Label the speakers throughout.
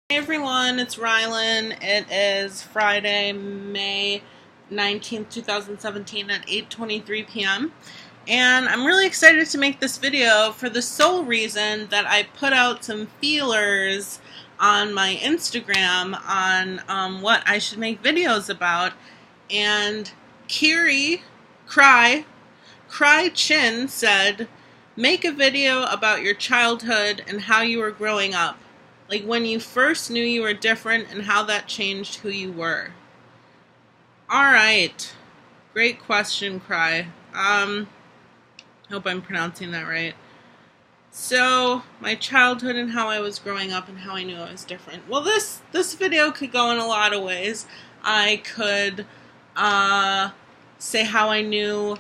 Speaker 1: Hey everyone, it's Rylan. It is Friday, May 19th, 2017 at 8:23 p.m. And I'm really excited to make this video for the sole reason that I put out some feelers on my Instagram on what I should make videos about. And Kiri Cry Chin said, make a video about your childhood and how you were growing up. Like when you first knew you were different and how that changed who you were. Alright. Great question, Cry. Hope I'm pronouncing that right. So, my childhood and how I was growing up and how I knew I was different. Well, this video could go in a lot of ways. I could say how I knew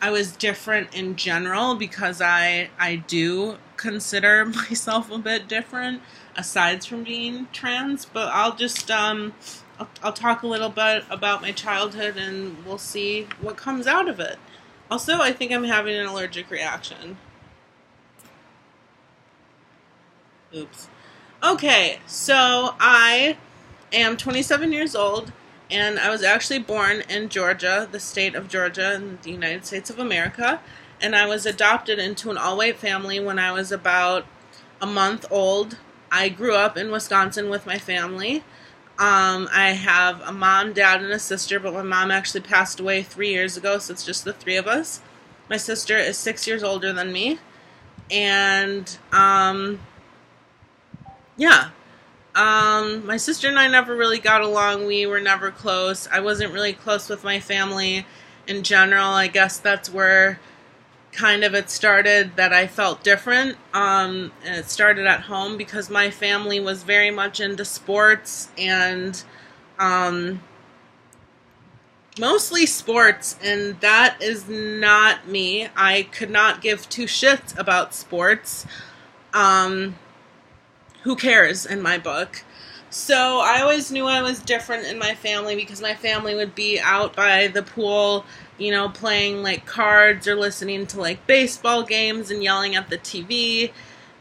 Speaker 1: I was different in general, because I do consider myself a bit different aside from being trans, but I'll just I'll talk a little bit about my childhood and we'll see what comes out of it. Also, I think I'm having an allergic reaction. Oops. Okay, so I am 27 years old, and I was actually born in Georgia, the state of Georgia in the United States of America, and I was adopted into an all-white family when I was about a month old. I grew up in Wisconsin with my family. I have a mom, dad, and a sister, but my mom actually passed away 3 years ago, so it's just the three of us. My sister is 6 years older than me, and yeah. My sister and I never really got along. We were never close. I wasn't really close with my family in general. I guess that's where kind of it started, that I felt different. And it started at home because my family was very much into sports and mostly sports, and that is not me. I could not give two shits about sports. Who cares in my book? So I always knew I was different in my family because my family would be out by the pool, you know, playing like cards or listening to like baseball games and yelling at the TV,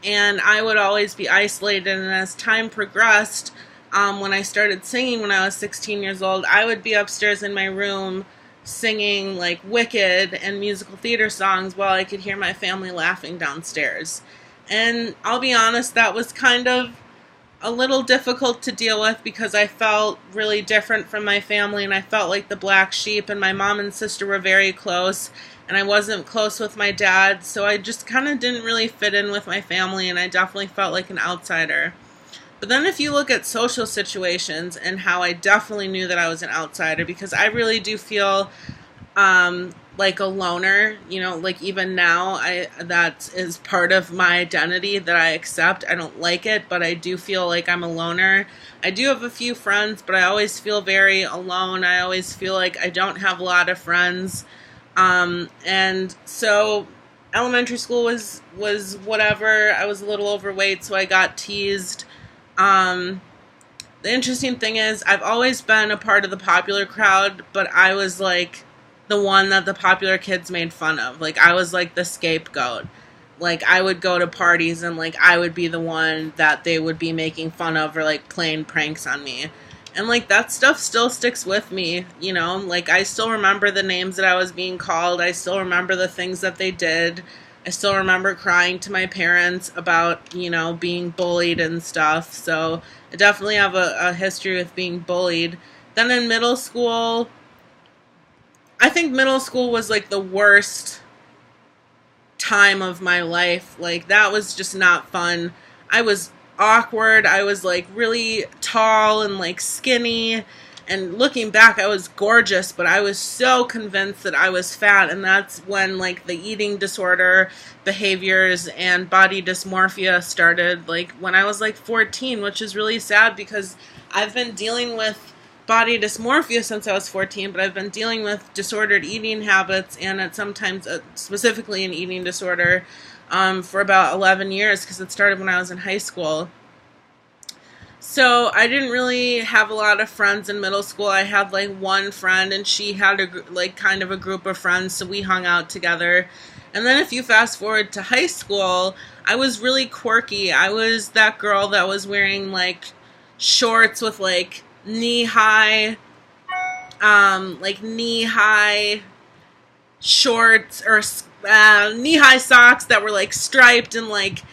Speaker 1: and I would always be isolated. And as time progressed, when I started singing when I was 16 years old, I would be upstairs in my room singing like Wicked and musical theater songs while I could hear my family laughing downstairs. And I'll be honest, that was kind of a little difficult to deal with because I felt really different from my family, and I felt like the black sheep, and my mom and sister were very close, and I wasn't close with my dad, so I just kind of didn't really fit in with my family, and I definitely felt like an outsider. But then if you look at social situations and how I definitely knew that I was an outsider, because I really do feel like a loner, you know, like even now, that is part of my identity that I accept. I don't like it, but I do feel like I'm a loner. I do have a few friends, but I always feel very alone. I always feel like I don't have a lot of friends. And so elementary school was whatever. I was a little overweight, so I got teased. The interesting thing is, I've always been a part of the popular crowd, but I was like the one that the popular kids made fun of. Like, I was like the scapegoat. Like, I would go to parties and like I would be the one that they would be making fun of or like playing pranks on me. And like that stuff still sticks with me, you know? Like, I still remember the names that I was being called. I still remember the things that they did. I still remember crying to my parents about, you know, being bullied and stuff. So I definitely have a history with being bullied. Then in middle school, I think middle school was like the worst time of my life. Like, that was just not fun. I was awkward. I was like really tall and like skinny. And looking back, I was gorgeous, but I was so convinced that I was fat. And that's when like the eating disorder behaviors and body dysmorphia started, like when I was like 14, which is really sad because I've been dealing with body dysmorphia since I was 14, but I've been dealing with disordered eating habits and sometimes specifically an eating disorder for about 11 years, because it started when I was in high school. So I didn't really have a lot of friends in middle school. I had like one friend, and she had like kind of a group of friends, so we hung out together. And then if you fast forward to high school, I was really quirky. I was that girl that was wearing like shorts with like knee-high shorts or knee-high socks that were like striped and like,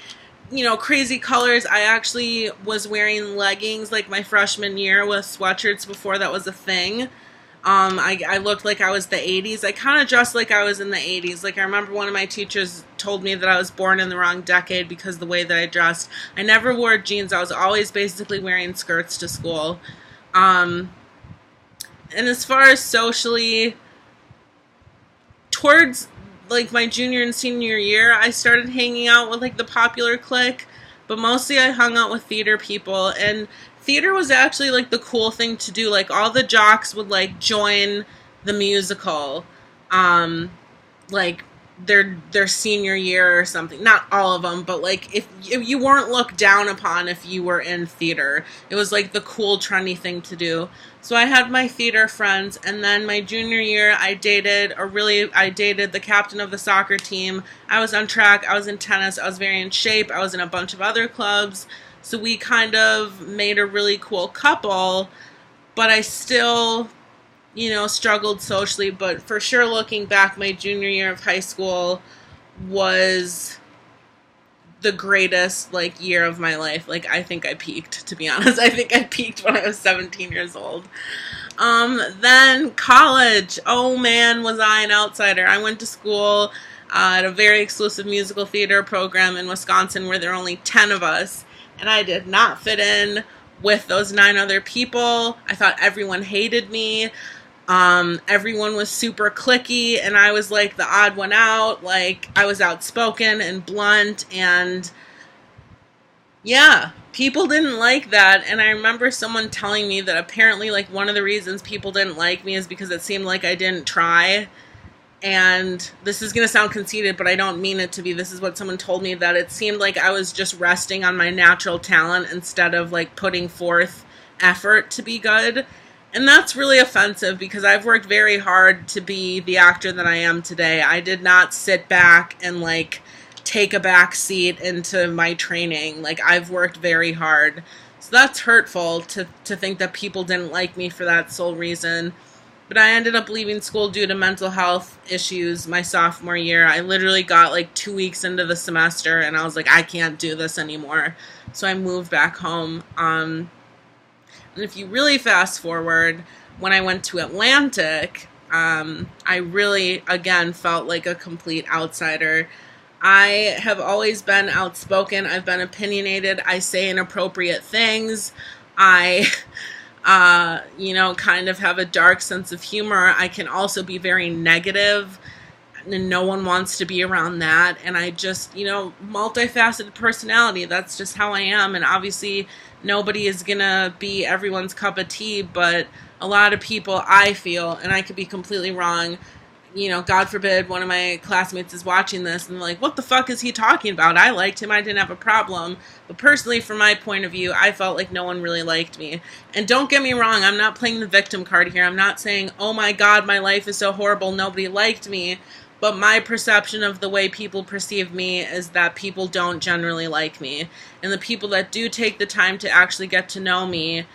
Speaker 1: you know, crazy colors. I actually was wearing leggings like my freshman year with sweatshirts before that was a thing. I looked like I was the 80s. I kind of dressed like I was in the 80s. Like, I remember one of my teachers told me that I was born in the wrong decade because of the way that I dressed. I never wore jeans. I was always basically wearing skirts to school. And as far as socially, towards like my junior and senior year, I started hanging out with like the popular clique, but mostly I hung out with theater people, and theater was actually like the cool thing to do. Like, all the jocks would like join the musical, like their senior year or something. Not all of them, but like if you weren't looked down upon if you were in theater, it was like the cool trendy thing to do. So I had my theater friends, and then my junior year I dated the captain of the soccer team. I was on track, I was in tennis, I was very in shape, I was in a bunch of other clubs. So we kind of made a really cool couple, but I still, you know, struggled socially. But for sure, looking back, my junior year of high school was the greatest, like, year of my life. Like, I think I peaked, to be honest. I think I peaked when I was 17 years old. Then college. Oh man, was I an outsider. I went to school at a very exclusive musical theater program in Wisconsin where there were only 10 of us. And I did not fit in with those 9 other people. I thought everyone hated me. Everyone was super cliquey, and I was like the odd one out. Like, I was outspoken and blunt, and yeah, people didn't like that. And I remember someone telling me that apparently, like, one of the reasons people didn't like me is because it seemed like I didn't try. And this is going to sound conceited, but I don't mean it to be. This is what someone told me, that it seemed like I was just resting on my natural talent instead of like putting forth effort to be good. And that's really offensive because I've worked very hard to be the actor that I am today. I did not sit back and like take a back seat into my training. Like, I've worked very hard. So that's hurtful to think that people didn't like me for that sole reason. But I ended up leaving school due to mental health issues my sophomore year. I literally got like 2 weeks into the semester and I was like, I can't do this anymore. So I moved back home. And if you really fast forward, when I went to Atlantic, I really, again, felt like a complete outsider. I have always been outspoken. I've been opinionated. I say inappropriate things. I... you know, kind of have a dark sense of humor. I can also be very negative, and no one wants to be around that. And I just, you know, multifaceted personality. That's just how I am. And obviously, nobody is gonna be everyone's cup of tea, but a lot of people, I feel, and I could be completely wrong, you know, God forbid one of my classmates is watching this and like, what the fuck is he talking about? I liked him. I didn't have a problem. But personally, from my point of view, I felt like no one really liked me. And don't get me wrong, I'm not playing the victim card here. I'm not saying, oh my God, my life is so horrible, nobody liked me. But my perception of the way people perceive me is that people don't generally like me. And the people that do take the time to actually get to know me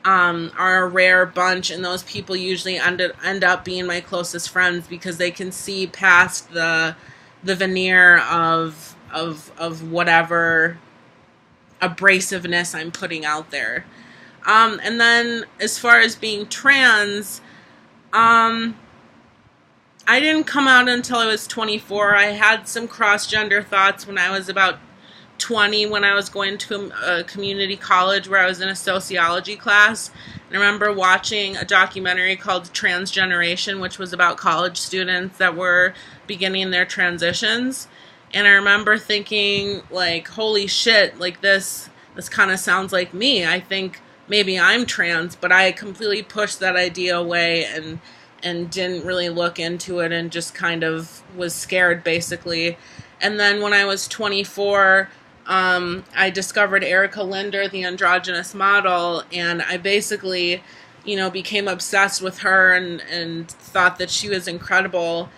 Speaker 1: are a rare bunch, and those people usually end up being my closest friends because they can see past the veneer of whatever abrasiveness I'm putting out there. And then as far as being trans, I didn't come out until I was 24. I had some cross-gender thoughts when I was about 20, when I was going to a community college where I was in a sociology class. And I remember watching a documentary called Transgeneration, which was about college students that were beginning their transitions. And I remember thinking, like, holy shit, like this kind of sounds like me. I think maybe I'm trans, but I completely pushed that idea away and didn't really look into it and just kind of was scared, basically. And then when I was 24, I discovered Erica Linder, the androgynous model, and I basically, you know, became obsessed with her and thought that she was incredible.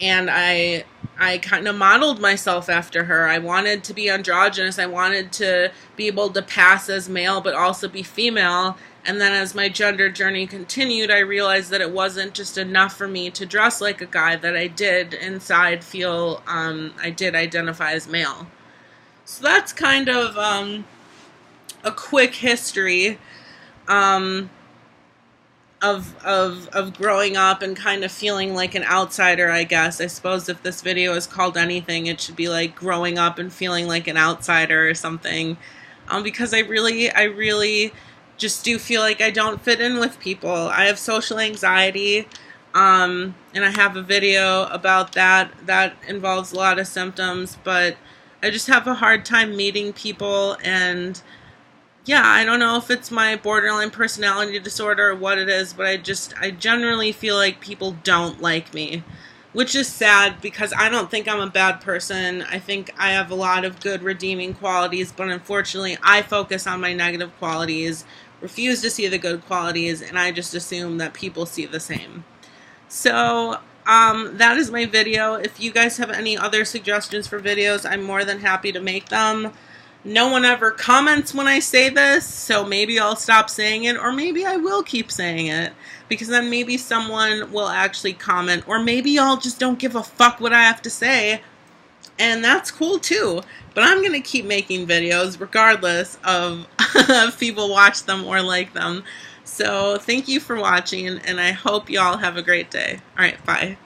Speaker 1: And I I kind of modeled myself after her. I wanted to be androgynous. I wanted to be able to pass as male but also be female. And then as my gender journey continued, I realized that it wasn't just enough for me to dress like a guy, that I did inside feel, I did identify as male. So that's kind of a quick history of growing up and kind of feeling like an outsider, I guess. I suppose if this video is called anything, it should be like growing up and feeling like an outsider or something. Because I really just do feel like I don't fit in with people. I have social anxiety, and I have a video about that. That involves a lot of symptoms, but I just have a hard time meeting people, and yeah, I don't know if it's my borderline personality disorder or what it is, but I generally feel like people don't like me, which is sad because I don't think I'm a bad person. I think I have a lot of good redeeming qualities, but unfortunately I focus on my negative qualities, refuse to see the good qualities, and I just assume that people see the same. So that is my video. If you guys have any other suggestions for videos, I'm more than happy to make them. No one ever comments when I say this, so maybe I'll stop saying it, or maybe I will keep saying it, because then maybe someone will actually comment, or maybe y'all just don't give a fuck what I have to say, and that's cool too. But I'm going to keep making videos regardless of if people watch them or like them. So thank you for watching, and I hope y'all have a great day. Alright, bye.